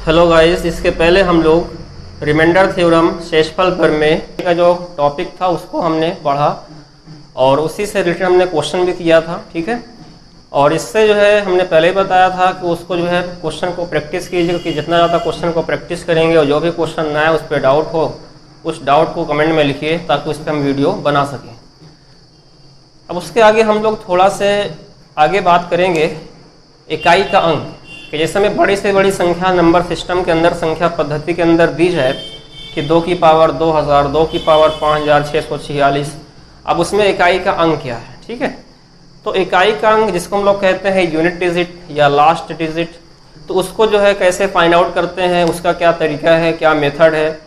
Hello guys, इसके पहले हम लोग रिमाइंडर थ्योरम शेषफल प्रमेय का जो टॉपिक था उसको हमने पढ़ा और उसी से रिलेटेड हमने क्वेश्चन भी किया था। ठीक है, और इससे जो है हमने पहले ही बताया था कि उसको जो है क्वेश्चन को प्रैक्टिस कीजिए कि जितना ज़्यादा क्वेश्चन को प्रैक्टिस करेंगे और जो भी क्वेश्चन ना है उस पर डाउट हो उस डाउट को कमेंट में लिखिए ताकि उस पर हम वीडियो बना सकें। अब उसके आगे हम लोग थोड़ा से आगे बात करेंगे इकाई का अंक कि जैसे हमें बड़ी से बड़ी संख्या नंबर सिस्टम के अंदर संख्या पद्धति के अंदर दी जाए कि 2 की पावर 2000, 2 की पावर 5646, अब उसमें इकाई का अंक क्या है। ठीक है, तो इकाई का अंक जिसको हम लोग कहते हैं यूनिट डिजिट या लास्ट डिजिट, तो उसको जो है कैसे फाइंड आउट करते हैं, उसका क्या तरीका है, क्या मेथड है,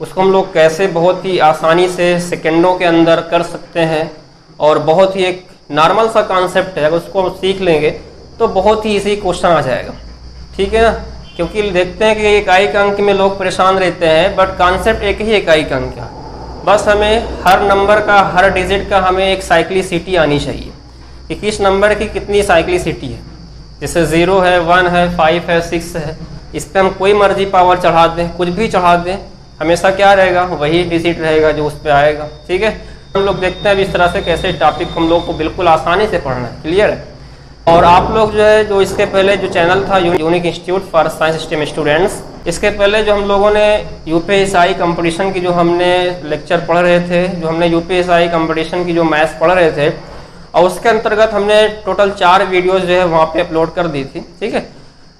उसको हम लोग कैसे बहुत ही आसानी से सेकेंडों के अंदर कर सकते हैं और बहुत ही एक नॉर्मल सा कॉन्सेप्ट है। अगर उसको सीख लेंगे तो बहुत ही इजी क्वेश्चन आ जाएगा। ठीक है ना, क्योंकि देखते हैं कि इकाई का अंक में लोग परेशान रहते हैं बट कॉन्सेप्ट एक ही इकाई का अंक है। बस हमें हर नंबर का हर डिजिट का हमें एक साइक्लिसिटी आनी चाहिए कि किस नंबर की कितनी साइक्लिसिटी है। जैसे 0 है, 1 है, 5 है, 6 है, इस पर हम कोई मर्जी पावर चढ़ा दें, कुछ भी चढ़ा दें, हमेशा क्या रहेगा, वही डिजिट रहेगा जो उस पर आएगा। ठीक है, हम लोग देखते हैं इस तरह से कैसे टॉपिक हम लोग को बिल्कुल आसानी से पढ़ना है। क्लियर है। और आप लोग जो है जो इसके पहले जो चैनल था unique institute for science system students, इसके पहले जो हम लोगों ने यूपीएसआई कंपटीशन की जो हमने लेक्चर पढ़ रहे थे, जो हमने यूपीएसआई कंपटीशन की जो मैथ्स पढ़ रहे थे और उसके अंतर्गत हमने टोटल 4 वीडियोस जो है वहाँ पे अपलोड कर दी थी। ठीक है,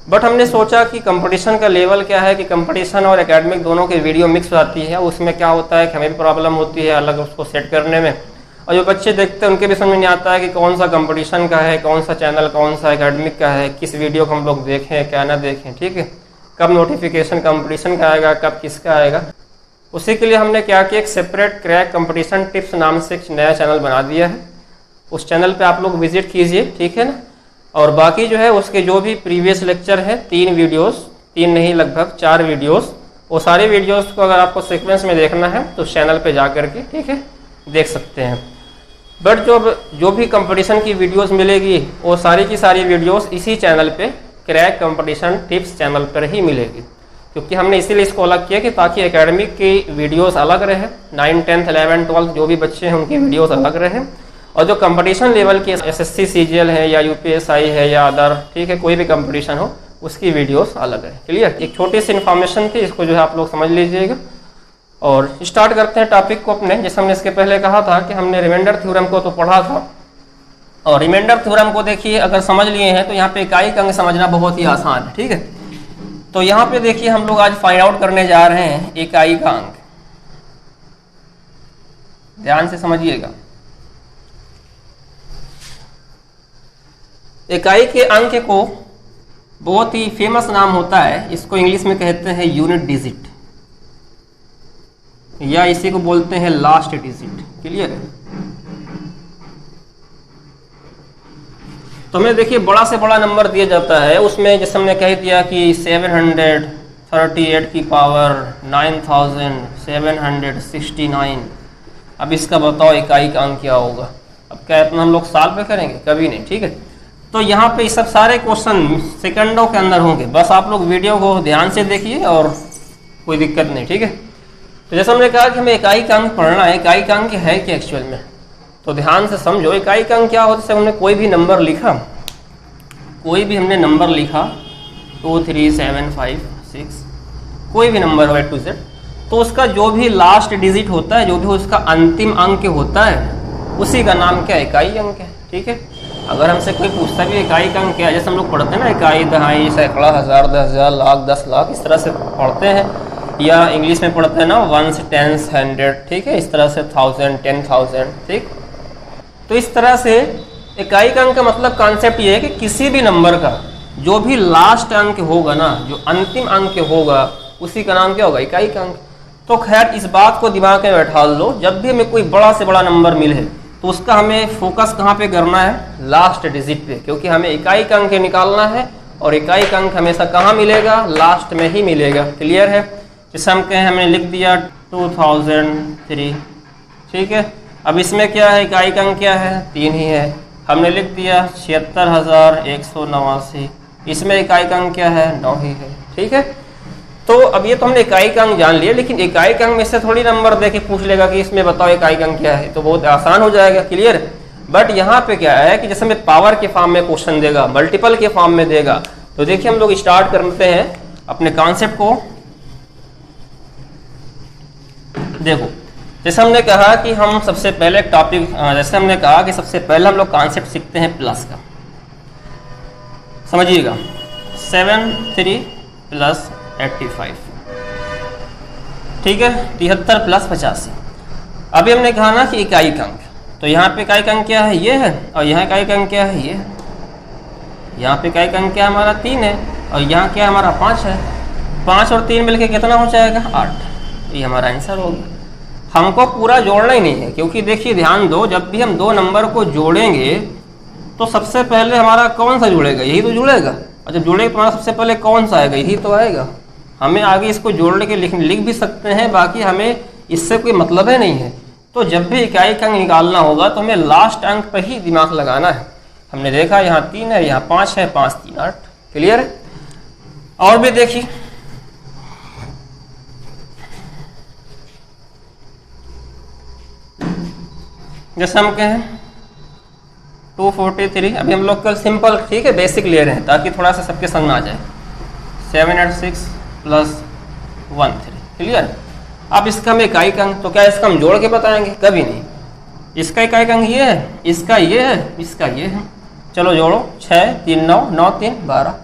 बट हमने सोचा कि कंपटीशन का लेवल क्या है कि कंपटीशन और एकेडमिक दोनों की वीडियो मिक्स हो जाती है, उसमें क्या होता है कि हमें भी प्रॉब्लम होती है अलग उसको सेट करने में, और जो बच्चे देखते हैं उनके भी समझ नहीं आता है कि कौन सा कंपटीशन का है, कौन सा चैनल, कौन सा एकेडमिक का है, किस वीडियो को हम लोग देखें क्या ना देखें। ठीक है, कब नोटिफिकेशन कंपटीशन का आएगा, कब किसका आएगा। उसी के लिए हमने क्या किया, एक सेपरेट क्रैक कंपटीशन टिप्स नाम से एक नया चैनल बना दिया है। उस चैनल पे आप लोग विजिट कीजिए। ठीक है ना, और बाकी जो है उसके जो भी प्रीवियस लेक्चर है 3 वीडियोस, 3 नहीं लगभग 4 वीडियोस, वो सारे वीडियोस को अगर आपको सीक्वेंस में देखना है तो चैनल पे जा करके ठीक है देख सकते हैं। बट जो भी कंपटीशन की वीडियोस मिलेगी वो सारी की सारी वीडियोस इसी चैनल पे क्रैक कंपटीशन टिप्स चैनल पर ही मिलेगी, क्योंकि हमने इसीलिए इसको अलग किया कि ताकि एकेडमिक की वीडियोस अलग रहे, 9, 10, 11, 12 जो भी बच्चे हैं उनकी वीडियोस अलग रहे, और जो कंपटीशन लेवल की एसएससी सीजीएल है या यूपीएसआई है या अदर ठीक है कोई भी कंपटीशन हो उसकी वीडियोस अलग है। क्लियर, एक छोटी सी इन्फॉर्मेशन थी, इसको जो है आप लोग समझ लीजिएगा। और स्टार्ट करते हैं टॉपिक को अपने। जैसे हमने इसके पहले कहा था कि हमने रिमाइंडर थ्योरम को तो पढ़ा था, और रिमाइंडर थ्योरम को देखिए अगर समझ लिए हैं तो यहाँ पे इकाई का अंक समझना बहुत ही आसान है। ठीक है, तो यहाँ पे देखिए हम लोग आज फाइंड आउट करने जा रहे हैं इकाई का अंक। ध्यान से समझिएगा, इकाई के अंक को बहुत ही फेमस नाम होता है, इसको इंग्लिश में कहते हैं यूनिट डिजिट या इसी को बोलते हैं लास्ट डिजिट। क्लियर है, तो हमें देखिए बड़ा से बड़ा नंबर दिया जाता है, उसमें जैसे हमने कह दिया कि 738 की पावर 9769। अब इसका बताओ इकाई का अंक क्या होगा। अब क्या इतना हम लोग साल पे करेंगे, कभी नहीं। ठीक है, तो यहाँ पे सब सारे क्वेश्चन सेकंडों के अंदर होंगे, बस आप लोग वीडियो को ध्यान से देखिए और कोई दिक्कत नहीं। ठीक है, तो जैसे हमने कहा कि हमें इकाई का अंक पढ़ना है, इकाई का अंक है क्या एक्चुअल में, तो ध्यान से समझो इकाई का अंक क्या होता है। जैसे हमने कोई भी नंबर लिखा, कोई भी हमने नंबर लिखा 2, 3, 7, 5, 6 कोई भी नंबर हो A to Z, तो उसका जो भी लास्ट डिजिट होता है, जो भी उसका अंतिम अंक होता है उसी का नाम क्या इकाई अंक है। ठीक है, अगर हमसे कोई पूछता भी इकाई का अंक क्या है, जैसे हम लोग पढ़ते हैं ना इकाई, दहाई, सैकड़ा, हज़ार, 10,000, लाख, 10 लाख, इस तरह से पढ़ते हैं, या इंग्लिश में पढ़ते हैं ना 1, 10, 100। ठीक है, इस तरह से 1000, 10,000। ठीक, तो इस तरह से इकाई का अंक का मतलब कॉन्सेप्ट ये है कि किसी भी नंबर का जो भी लास्ट अंक होगा ना, जो अंतिम अंक होगा उसी का नाम क्या होगा, इकाई का अंक। तो खैर इस बात को दिमाग में बैठा लो, जब भी हमें कोई बड़ा से बड़ा नंबर मिले तो उसका हमें फोकस कहाँ पे करना है, लास्ट डिजिट पे, क्योंकि हमें इकाई का अंक निकालना है और इकाई का अंक हमेशा कहाँ मिलेगा, लास्ट में ही मिलेगा। क्लियर है, जैसे हम कहें हमने लिख दिया 2003। ठीक है, अब इसमें क्या है, इकाई का अंक क्या है, 3 ही है। हमने लिख दिया 76,189, इसमें इकाई का अंक क्या है, 9 ही है। ठीक है, तो अब ये तो हमने इकाई का अंक जान लिया, लेकिन इकाई का अंक में से थोड़ी नंबर दे के पूछ लेगा कि इसमें बताओ इकाई का अंक क्या है, तो बहुत आसान हो जाएगा, क्लियर। बट यहाँ पे क्या है कि जैसे हमें पावर के फॉर्म में क्वेश्चन देगा, मल्टीपल के फॉर्म में देगा, तो देखिए हम लोग स्टार्ट करते हैं अपने कॉन्सेप्ट को। देखो जैसे हमने कहा कि हम सबसे पहले टॉपिक, जैसे हमने कहा कि सबसे पहले हम लोग कॉन्सेप्ट सीखते हैं प्लस का, समझिएगा। 73 प्लस 85, ठीक है, 73 प्लस 85। अभी हमने कहा ना कि इकाई का अंक, तो यहाँ पे इकाई का अंक क्या है, ये है, और यहाँ इकाई का अंक क्या है, ये है। यहाँ पे इकाई का अंक क्या हमारा 3 है, और यहाँ क्या हमारा 5 है। 5 और 3 मिलके कितना हो जाएगा, 8। ये हमारा आंसर हो गया। हमको पूरा जोड़ना ही नहीं है, क्योंकि देखिए ध्यान दो, जब भी हम दो नंबर को जोड़ेंगे तो सबसे पहले हमारा कौन सा जुड़ेगा, यही तो जुड़ेगा, और जब जुड़ेगा तो हमारा सबसे पहले कौन सा आएगा, यही तो आएगा। हमें आगे इसको जोड़ने के लिख भी सकते हैं, बाकी हमें इससे कोई मतलब है नहीं है। तो जब भी इकाई का अंक निकालना होगा तो हमें लास्ट अंक पर ही दिमाग लगाना है। हमने देखा यहाँ 3 है, यहाँ 5 है, 5 3 8, क्लियर है। और भी देखिए, जैसे हम कहें 243, अभी हम लोग कल सिंपल, ठीक है, बेसिक ले रहे हैं ताकि थोड़ा सा सबके संग आ जाए। 786 प्लस 13, क्लियर। अब इसका हम इकाई का अंक, तो क्या इसका हम जोड़ के बताएंगे, कभी नहीं। इसका इकाई का अंक ये है, इसका ये है, इसका ये है, चलो जोड़ो। 6 3 9 9 3 12।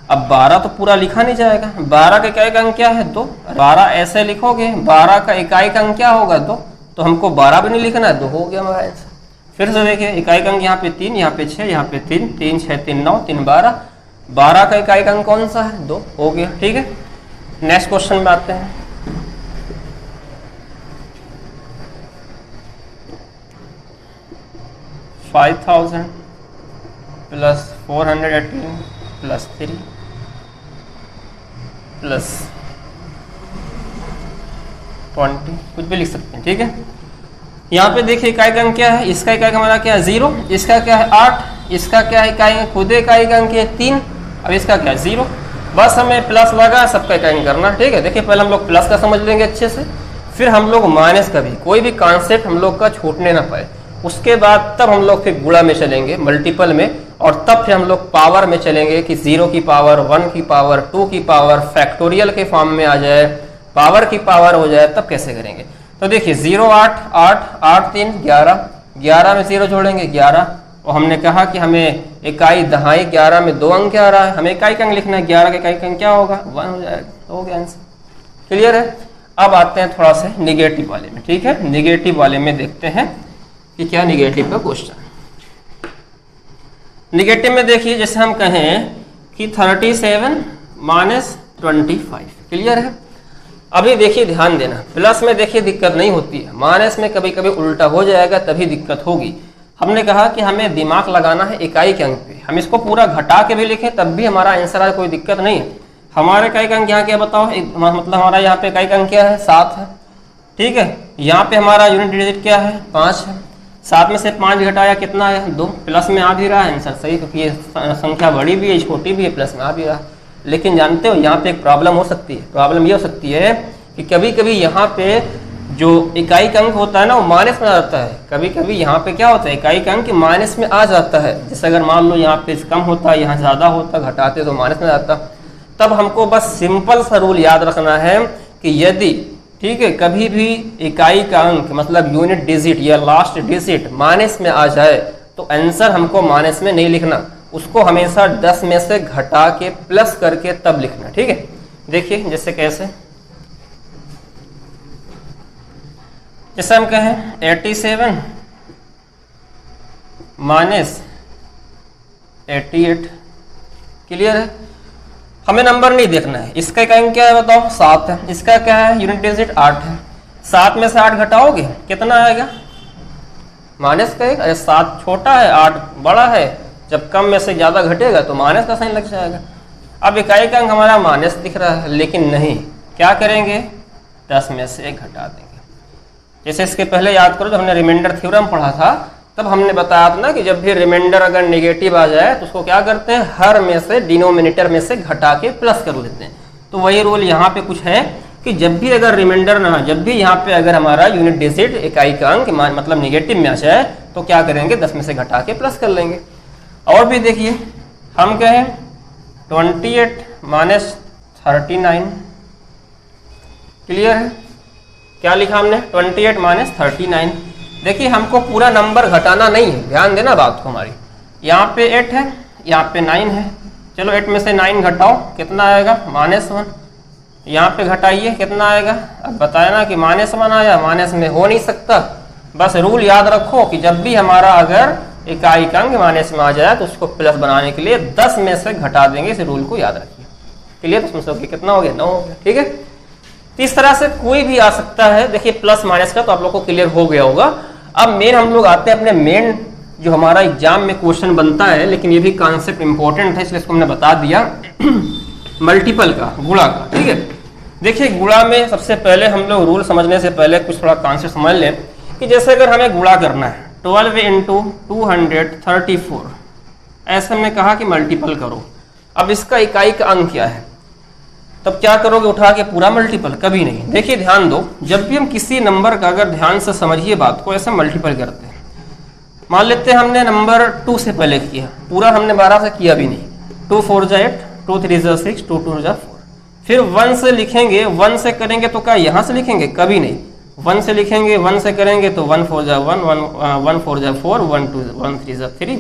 अब 12 तो पूरा लिखा नहीं जाएगा, 12 का इकाई का अंक क्या है, 2। 12 ऐसे लिखोगे, 12 का इकाई का अंक क्या होगा, 2, तो हमको 12 भी नहीं लिखना है, 2 हो गया हमारा आंसर। फिर से देखिए, इकाई का अंक यहाँ पे 3, यहाँ पे 6, यहाँ पे 3, 3 6 3 9 3 12। 12 का इकाई का अंक कौन सा है, 2, हो गया, ठीक है। नेक्स्ट क्वेश्चन में आते हैं। $5000 प्लस 418 प्लस 3 प्लस 20, कुछ भी लिख सकते हैं, ठीक है। यहाँ पे देखिए इकाई का अंक क्या है, इसका इकाई का हमारा क्या है 0, इसका क्या है 8, इसका क्या है इकाई, खुद इकाई का अंक है 3, अब इसका क्या है 0। बस हमें प्लस लगा, सबका इकाई करना, ठीक है। देखिए पहले हम लोग प्लस का समझ लेंगे अच्छे से, फिर हम लोग माइनस का भी, कोई भी कॉन्सेप्ट हम लोग का छूटने ना पाए। उसके बाद तब हम लोग फिर गुणा में चलेंगे, मल्टीपल में, और तब फिर हम लोग पावर में चलेंगे कि 0 की पावर, 1 की पावर, 2 की पावर, फैक्टोरियल के फॉर्म में आ जाए, पावर की पावर हो जाए, तब कैसे करेंगे। तो देखिए 0 8 8 8 3 11, 11 में 0 जोड़ेंगे 11, और हमने कहा कि हमें इकाई दहाई, 11 में 2 अंक क्या आ रहा है, हमें इकाई का अंक लिखना है, 11 का इकाई का अंक क्या होगा, 1 हो जाएगा, हो गया आंसर, क्लियर है। अब आते हैं थोड़ा सा निगेटिव वाले में, ठीक है। निगेटिव वाले में देखते हैं कि क्या निगेटिव का क्वेश्चन। निगेटिव में देखिए, जैसे हम कहें कि 37 माइनस 25, क्लियर है। अभी देखिए ध्यान देना, प्लस में देखिए दिक्कत नहीं होती है, माइनस में कभी कभी उल्टा हो जाएगा, तभी दिक्कत होगी। हमने कहा कि हमें दिमाग लगाना है इकाई के अंक पे, हम इसको पूरा घटा के भी लिखें तब भी हमारा आंसर आए, कोई दिक्कत नहीं है। हमारे इकाई का अंक यहाँ क्या बताओ, मतलब हमारा यहाँ पे इकाई का अंक क्या है 7 है, ठीक है। यहाँ पे हमारा यूनिट डिजिट क्या है 5 है, 7 में से 5 घटाया कितना है 2, प्लस में आ भी रहा है आंसर सही, क्योंकि ये संख्या बड़ी भी है छोटी भी है, प्लस में आ भी रहा है। लेकिन जानते हो यहाँ पे एक प्रॉब्लम हो सकती है, प्रॉब्लम ये हो सकती है कि कभी कभी यहाँ पे जो इकाई का अंक होता है ना वो माइनस में आ जाता है, कभी कभी यहाँ पे क्या होता है इकाई का अंक माइनस में आ जाता है। जैसे अगर मान लो यहाँ पे कम होता है, यहाँ ज़्यादा होता, घटाते तो माइनस में आता, तब हमको बस सिंपल सा रूल याद रखना है कि यदि, ठीक है, कभी भी इकाई का अंक मतलब यूनिट डिजिट या लास्ट डिजिट माइनस में आ जाए तो आंसर हमको माइनस में नहीं लिखना, उसको हमेशा 10 में से घटा के प्लस करके तब लिखना, ठीक है। देखिए जैसे कैसे, जैसे हम कहें 87 माइनस 88, क्लियर है। हमें नंबर नहीं देखना है, इसका इकाई क्या है बताओ 7 है, इसका क्या है यूनिट डिजिट 8 है, 7 में से 8 घटाओगे कितना आएगा माइनस का 1। अरे 7 छोटा है 8 बड़ा है, जब कम में से ज़्यादा घटेगा तो माइनस का साइन लग जाएगा। अब इकाई का अंक हमारा माइनस दिख रहा है, लेकिन नहीं, क्या करेंगे 10 में से 1 घटा देंगे। जैसे इसके पहले याद करो जब हमने रिमाइंडर थ्योरम पढ़ा था तब हमने बताया था ना कि जब भी रिमाइंडर अगर नेगेटिव आ जाए तो उसको क्या करते हैं, हर में से डिनोमिनेटर में से घटा के प्लस कर लेते हैं। तो वही रूल यहाँ पे कुछ है कि जब भी अगर रिमाइंडर ना, जब भी यहाँ पे अगर हमारा यूनिट डिजिट इकाई का अंक मतलब नेगेटिव में आ जाए तो क्या करेंगे, 10 में से घटा के प्लस कर लेंगे। और भी देखिए हम कहें 28 माइनस 39, क्लियर है? क्या लिखा हमने, 28 माइनस 39। देखिए हमको पूरा नंबर घटाना नहीं है, ध्यान देना बात को हमारी। यहाँ पे 8 है, यहाँ पे 9 है, चलो 8 में से 9 घटाओ, कितना आएगा, -1। यहाँ पे घटाइए, कितना आएगा, अब बताया ना कि -1 आया, माइनस में हो नहीं सकता। बस रूल याद रखो कि जब भी हमारा अगर इकाई का अंक माइनस में आ जाए तो उसको प्लस बनाने के लिए 10 में से घटा देंगे, इस रूल को याद रखिए। क्लियर? तो उसमें कितना हो गया, 9 हो गया। ठीक है, तो इस तरह से कोई भी आ सकता है। देखिए प्लस माइनस का तो आप लोग को क्लियर हो गया होगा। अब मेन हम लोग आते हैं अपने मेन जो हमारा एग्जाम में क्वेश्चन बनता है, लेकिन ये भी कॉन्सेप्ट इंपॉर्टेंट है इसलिए इसको हमने बता दिया। मल्टीपल का, गुणा का। ठीक है, देखिए गुणा में सबसे पहले हम लोग रूल समझने से पहले कुछ थोड़ा कॉन्सेप्ट समझ लें कि जैसे अगर हमें गुणा करना है 12 इंटू 234, ऐसे हमने कहा कि मल्टीपल करो। अब इसका इकाई का अंक क्या है, तब क्या करोगे, उठा के पूरा मल्टीपल? कभी नहीं। देखिए ध्यान दो, जब भी हम किसी नंबर का, अगर ध्यान से समझिए बात को, ऐसे मल्टीपल करते हैं। मान लेते हैं हमने नंबर 2 से पहले किया, पूरा हमने 12 से किया भी नहीं। 2 4 जा 8, 2 3 जा 6, 2 2 जा 4। फिर 1 से लिखेंगे, 1 से करेंगे तो क्या यहाँ से लिखेंगे? कभी नहीं। 1 से लिखेंगे, 1 से करेंगे तो 1 4 जा 1, 1 4 जा 4, 1 2 1 3 जा 3,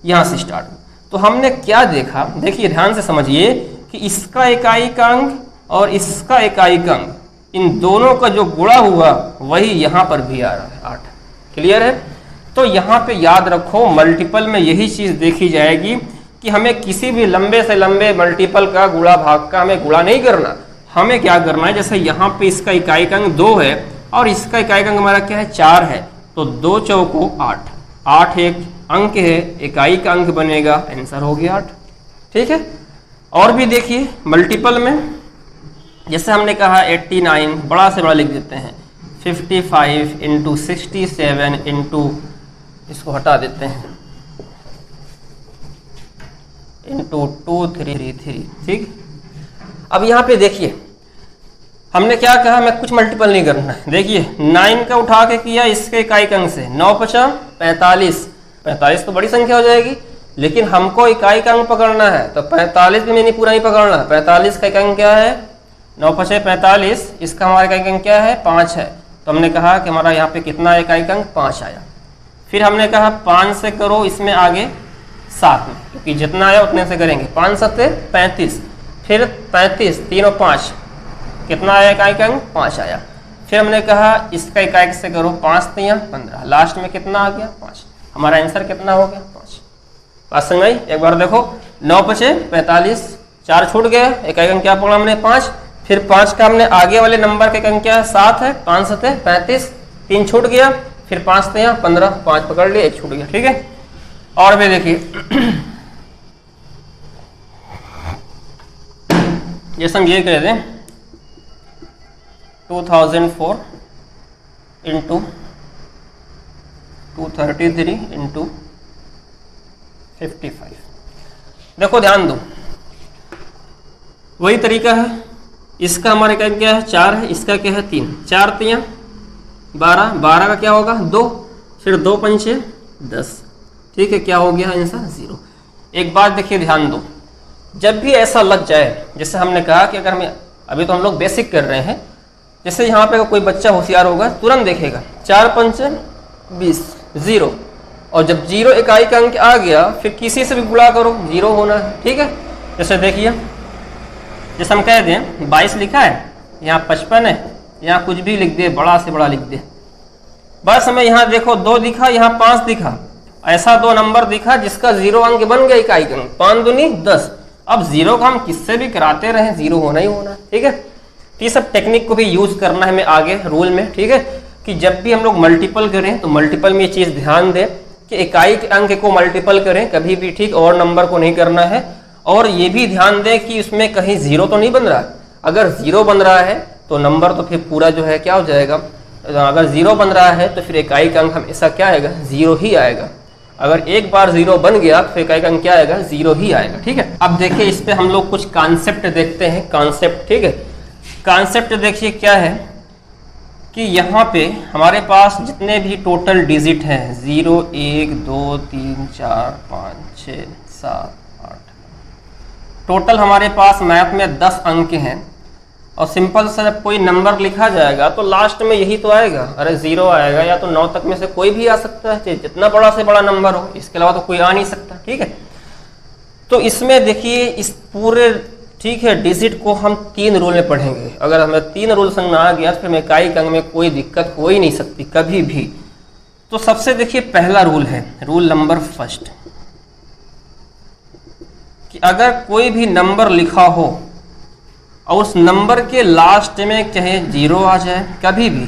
यहाँ से स्टार्ट। तो हमने क्या देखा, देखिए ध्यान से समझिए कि इसका इकाई का अंक और इसका इकाई का अंक, इन दोनों का जो गुणा हुआ वही यहाँ पर भी आ रहा है, 8। क्लियर है? तो यहाँ पे याद रखो, मल्टीपल में यही चीज देखी जाएगी कि हमें किसी भी लंबे से लंबे मल्टीपल का गुणा भाग का हमें गुणा नहीं करना। हमें क्या करना है, जैसे यहाँ पे इसका इकाई का अंक 2 है और इसका इकाई का अंक हमारा क्या है, 4 है, तो 2 चौको 8, 8 एक अंक है, इकाई का अंक बनेगा, आंसर हो गया 8। ठीक है, और भी देखिए मल्टीपल में, जैसे हमने कहा 89, बड़ा से बड़ा लिख देते हैं, 55 इंटू 67 इंटू, इसको हटा देते हैं, इंटू 233। ठीक, अब यहाँ पे देखिए हमने क्या कहा, मैं कुछ मल्टीपल नहीं करना है। देखिए 9 का उठा के किया इसके इकाई का अंक से, 9 5 45, 45 तो बड़ी संख्या हो जाएगी, लेकिन हमको इकाई का अंक पकड़ना है, तो 45 भी नहीं पूरा नहीं पकड़ना। 45 का इकाई अंक क्या है, 9 5 45, इसका हमारा इकाई का अंक क्या है, 5 है, तो हमने कहा कि हमारा यहाँ पे कितना इकाई का अंक, 5 आया। फिर हमने कहा 5 से करो, इसमें आगे 7 में, क्योंकि जितना आया उतने से करेंगे, 5 7 35, फिर 35, 3 और 5, कितना आया इकाई का अंक, 5 आया। फिर हमने कहा इसका इकाई से करो, 5 3 15, लास्ट में कितना आ गया, 5। हमारा आंसर कितना हो गया, 5। बात समझ आई? एक बार देखो, 9 5 45, 4 छूट गया, इकाई का अंक क्या पकड़ा हमने, 5। फिर 5 का हमने आगे वाले नंबर के अंक क्या है, 7 है, 5 7 35, 3 छूट गया, फिर 5 3 15, 5 पकड़ लिया, 1 छूट गया। ठीक है, और भी देखिए जैसे हम ये कह दें 2004 इंटू 233 इंटू 55। देखो ध्यान दो, वही तरीका है, इसका हमारे क्या है, 4 है, इसका क्या है, 3, 4 3 12, 12 का क्या होगा, 2, फिर 2 5 10। ठीक है, क्या हो गया आंसर, 0। एक बात देखिए ध्यान दो, जब भी ऐसा लग जाए, जैसे हमने कहा कि अगर हमें, अभी तो हम लोग बेसिक कर रहे हैं, जैसे यहाँ पे कोई बच्चा होशियार होगा तुरंत देखेगा 4 5 20, 0, और जब 0 इकाई का अंक आ गया फिर किसी से भी गुणा करो, 0 होना है। ठीक है, जैसे देखिए, जैसे हम कह दें 22 लिखा है, यहाँ 55 है, यहाँ कुछ भी लिख दे, बड़ा से बड़ा लिख दे, बस हमें यहाँ देखो 2 दिखा, यहाँ 5 दिखा, ऐसा 2 नंबर दिखा जिसका 0 अंक बन गया इकाई का अंक, 5 दूनी 10। अब 0 का हम किससे भी कराते रहे, 0 होना ही होना। ठीक है, तो ये सब टेक्निक को भी यूज करना है हमें आगे रूल में। ठीक है, कि जब भी हम लोग मल्टीपल करें तो मल्टीपल में ये चीज ध्यान दें कि इकाई के अंक को मल्टीपल करें कभी भी, ठीक, और नंबर को नहीं करना है। और ये भी ध्यान दें कि उसमें कहीं 0 तो नहीं बन रहा, अगर 0 बन रहा है तो नंबर तो फिर पूरा जो है क्या हो जाएगा, अगर 0 बन रहा है तो फिर इकाई का अंक हमेशा क्या आएगा, 0 ही आएगा। अगर एक बार 0 बन गया तो इकाई का अंक क्या आएगा, 0 ही आएगा। ठीक है, अब देखिए इस पे हम लोग कुछ कॉन्सेप्ट देखते हैं, कॉन्सेप्ट। ठीक है, कॉन्सेप्ट देखिए क्या है कि यहाँ पे हमारे पास जितने भी टोटल डिजिट हैं 0 1 2 3 4 5 6 7 8, टोटल हमारे पास मैथ में 10 अंक हैं। और सिंपल सा जब कोई नंबर लिखा जाएगा तो लास्ट में यही तो आएगा, अरे 0 आएगा, या तो 9 तक में से कोई भी आ सकता है, जितना बड़ा से बड़ा नंबर हो, इसके अलावा तो कोई आ नहीं सकता। ठीक है, तो इसमें देखिए इस पूरे, ठीक है, डिजिट को हम 3 रूल में पढ़ेंगे। अगर हमें 3 रूल समझ में आ गया तो फिर इकाई अंक में कोई दिक्कत हो ही नहीं सकती कभी भी। तो सबसे देखिए पहला रूल है, रूल नंबर फर्स्ट, कि अगर कोई भी नंबर लिखा हो और उस नंबर के लास्ट में चाहे 0 आ जाए कभी भी,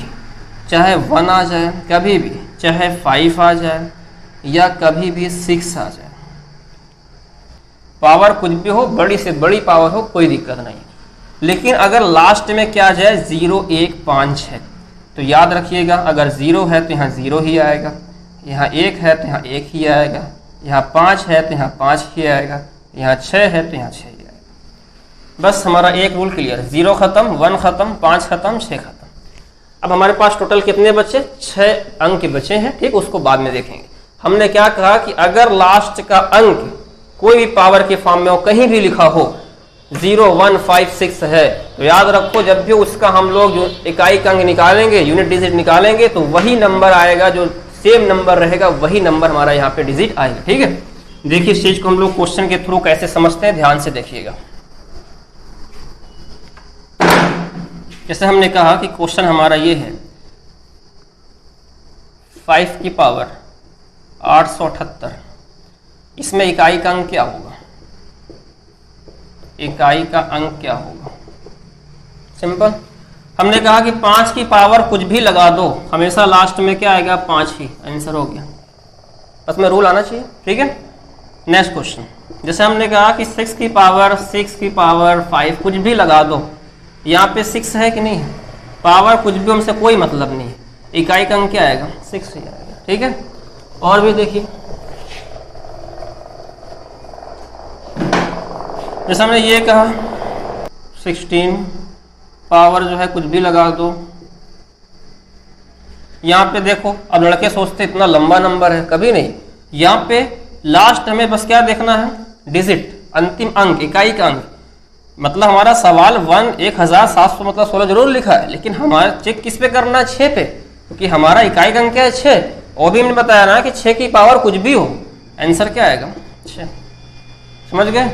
चाहे 1 आ जाए कभी भी, चाहे 5 आ जाए या कभी भी 6 आ जाए, पावर कुछ भी हो, बड़ी से बड़ी पावर हो, कोई दिक्कत नहीं। लेकिन अगर लास्ट में क्या आ जाए 0 1 5 है तो याद रखिएगा, अगर 0 है तो यहाँ 0 ही आएगा, यहाँ 1 है तो यहाँ 1 ही आएगा, यहाँ 5 है तो यहाँ 5 ही आएगा, यहाँ 6 है तो यहाँ 6 ही आएगा। बस हमारा एक रूल क्लियर, 0 खत्म, 1 खत्म, 5 खत्म, 6 खत्म। अब हमारे पास टोटल कितने बचे, 6 अंक बचे हैं। ठीक, उसको बाद में देखेंगे। हमने क्या कहा कि अगर लास्ट का अंक कोई भी पावर के फॉर्म में हो, कहीं भी लिखा हो, 0 1 5 6 है, तो याद रखो जब भी उसका हम लोग जो इकाई का अंक निकालेंगे, यूनिट डिजिट निकालेंगे, तो वही नंबर आएगा, जो सेम नंबर रहेगा वही नंबर हमारा यहाँ पे डिजिट आएगा। ठीक है, देखिए इस चीज को हम लोग क्वेश्चन के थ्रू कैसे समझते हैं, ध्यान से देखिएगा। जैसे हमने कहा कि क्वेश्चन हमारा ये है, 5 की पावर 878, इसमें इकाई का अंक क्या होगा, इकाई का अंक क्या होगा। सिंपल, हमने कहा कि 5 की पावर कुछ भी लगा दो, हमेशा लास्ट में क्या आएगा, 5 ही आंसर हो गया। बस में रूल आना चाहिए। ठीक है, नेक्स्ट क्वेश्चन, जैसे हमने कहा कि 6 की पावर 6 की पावर 5 कुछ भी लगा दो, यहाँ पे 6 है कि नहीं है, पावर कुछ भी हमसे कोई मतलब नहीं है, इकाई का अंक क्या आएगा, 6 ही आएगा। ठीक है, और भी देखिए, जैसे हमने ये कहा 16 पावर जो है कुछ भी लगा दो, यहाँ पे देखो, अब लड़के सोचते इतना लंबा नंबर है, कभी नहीं। यहाँ पे लास्ट हमें बस क्या देखना है, डिजिट, अंतिम अंक, इकाई का अंक। मतलब हमारा सवाल 1700 मतलब 16 जरूर लिखा है, लेकिन हमारा चेक किस पे करना है, 6 पे, क्योंकि हमारा इकाई का अंक क्या है, 6। और भी हमने बताया ना कि 6 की पावर कुछ भी हो, आंसर क्या आएगा, 6। समझ गए।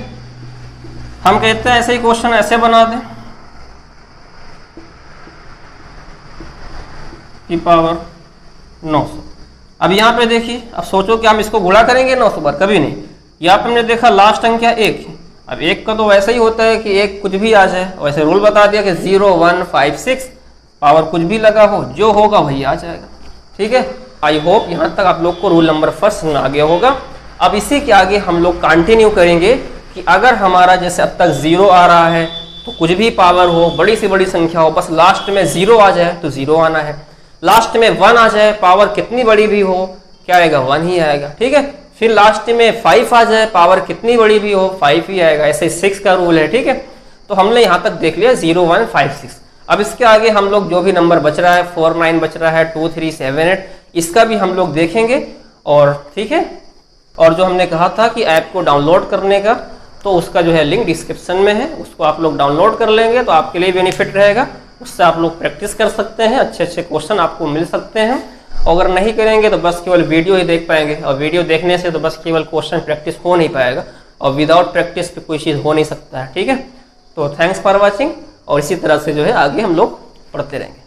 हम कहते हैं ऐसे ही क्वेश्चन ऐसे बना दें की पावर 900। अब यहाँ पे देखिए, अब सोचो कि हम इसको गुणा करेंगे 900 बार, कभी नहीं। यहाँ पे हमने देखा लास्ट अंक क्या, 1। अब 1 का तो वैसे ही होता है कि 1 कुछ भी आ जाए, वैसे रूल बता दिया कि 0 1 5 6 पावर कुछ भी लगा हो, जो होगा वही आ जाएगा। ठीक है, आई होप यहाँ तक आप लोग को रूल नंबर फर्स्ट समझ आ गया होगा। अब इसी के आगे हम लोग कंटिन्यू करेंगे कि अगर हमारा जैसे अब तक 0 आ रहा है तो कुछ भी पावर हो, बड़ी से बड़ी संख्या हो, बस लास्ट में 0 आ जाए तो 0 आना है। लास्ट में 1 आ जाए, पावर कितनी बड़ी भी हो, क्या आएगा, 1 ही आएगा। ठीक है, फिर लास्ट में 5 आ जाए, पावर कितनी बड़ी भी हो, 5 ही आएगा। ऐसे 6 का रूल है। ठीक है, तो हमने यहाँ तक देख लिया 0 1 5 6। अब इसके आगे हम लोग जो भी नंबर बच रहा है, 4 9 बच रहा है, 2 3 7 8, इसका भी हम लोग देखेंगे। और ठीक है, और जो हमने कहा था कि ऐप को डाउनलोड करने का, तो उसका जो है लिंक डिस्क्रिप्शन में है, उसको आप लोग डाउनलोड कर लेंगे तो आपके लिए बेनिफिट रहेगा। उससे आप लोग प्रैक्टिस कर सकते हैं, अच्छे अच्छे क्वेश्चन आपको मिल सकते हैं। और अगर नहीं करेंगे तो बस केवल वीडियो ही देख पाएंगे, और वीडियो देखने से तो बस केवल क्वेश्चन प्रैक्टिस हो नहीं पाएगा, और विदाउट प्रैक्टिस पे कोई चीज़ हो नहीं सकता है। ठीक है, तो थैंक्स फॉर वॉचिंग, और इसी तरह से जो है आगे हम लोग पढ़ते रहेंगे।